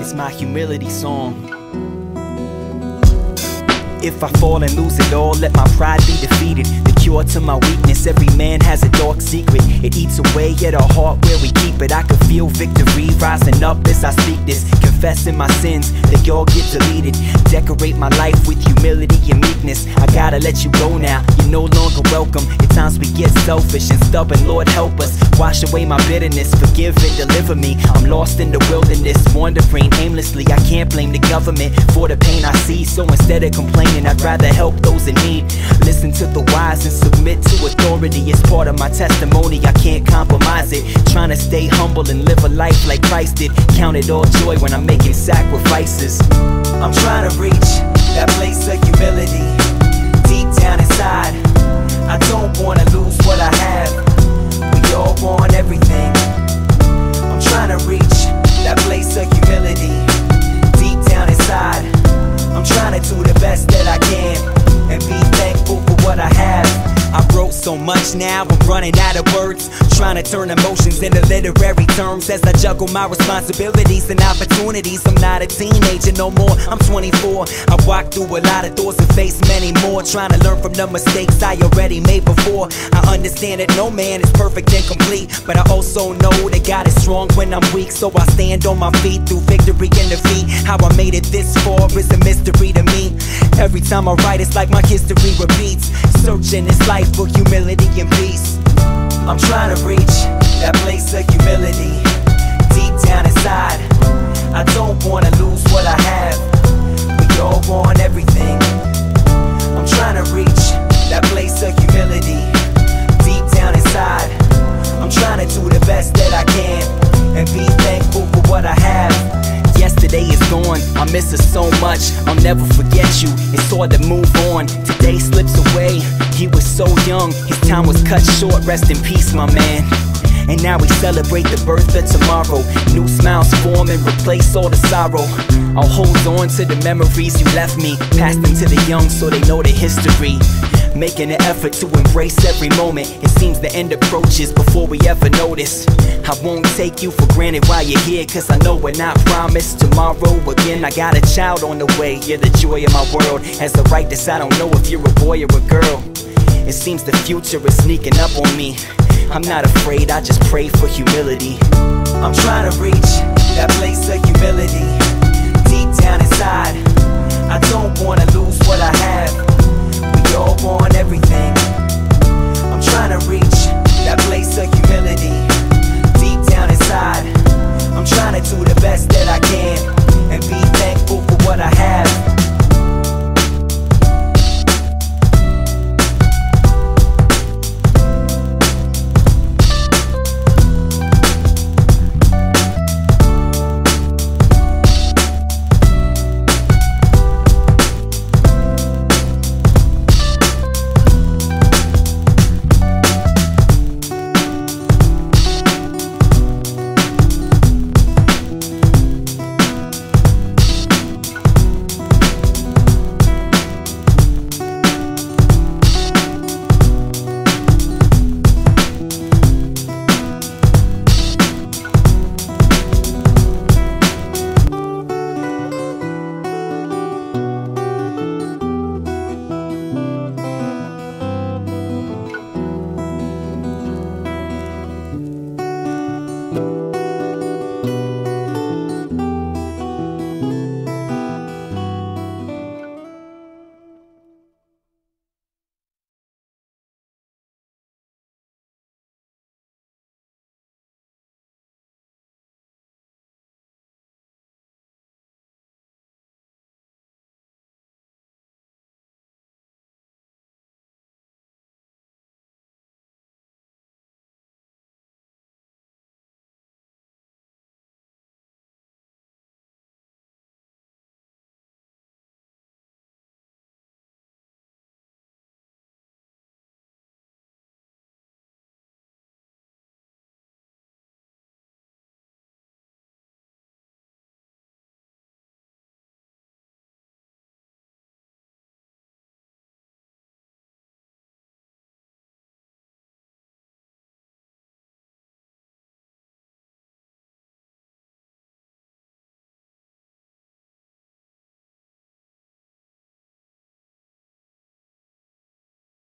It's my humility song. If I fall and lose it all, let my pride be defeated. The cure to my weakness, every man has a dark secret. It eats away at our heart where we keep it. I can feel victory rising up as I speak this. Confessing my sins, they all get deleted. Decorate my life with humility and meekness. I gotta let you go now, you're no longer welcome. At times we get selfish and stubborn, Lord help us. Wash away my bitterness, forgive and deliver me. I'm lost in the wilderness, wandering aimlessly. I can't blame the government for the pain I see. So instead of complaining, I'd rather help those in need. Listen to the wise and submit to authority. It's part of my testimony, I can't compromise it. Trying to stay humble and live a life like Christ did. Count it all joy when I'm making sacrifices. I'm trying to reach that place of humility deep down inside. I don't wanna lose what I have. We all want everything. I'm trying to reach that place of humility deep down inside. I'm trying to do the best that I can and be thankful for what I have. I wrote so much now, I'm running out of words. Trying to turn emotions into literary terms as I juggle my responsibilities and opportunities. I'm not a teenager no more, I'm 24. I walked through a lot of doors and faced many more. Trying to learn from the mistakes I already made before. I understand that no man is perfect and complete, but I also know that God is strong when I'm weak. So I stand on my feet through victory and defeat. How I made it this far is a mystery to me. Every time I write, it's like my history repeats. Searching this life for humility and peace. I'm trying to reach that place of humility deep down inside. I don't wanna lose what I have. We all want everything. I'm trying to reach that place of humility deep down inside. I'm trying to do the best that I can and be thankful for what I have. Yesterday is gone, I miss her so much, I'll never forget you. It's hard to move on, today slips away. He was so young, his time was cut short. Rest in peace, my man. And now we celebrate the birth of tomorrow. New smiles form and replace all the sorrow. I'll hold on to the memories you left me, passed them to the young so they know the history. Making an effort to embrace every moment. It seems the end approaches before we ever notice. I won't take you for granted while you're here, cause I know we're not promised tomorrow again. I got a child on the way, you're the joy of my world. As the right this, I don't know if you're a boy or a girl. It seems the future is sneaking up on me. I'm not afraid, I just pray for humility. I'm trying to reach that place of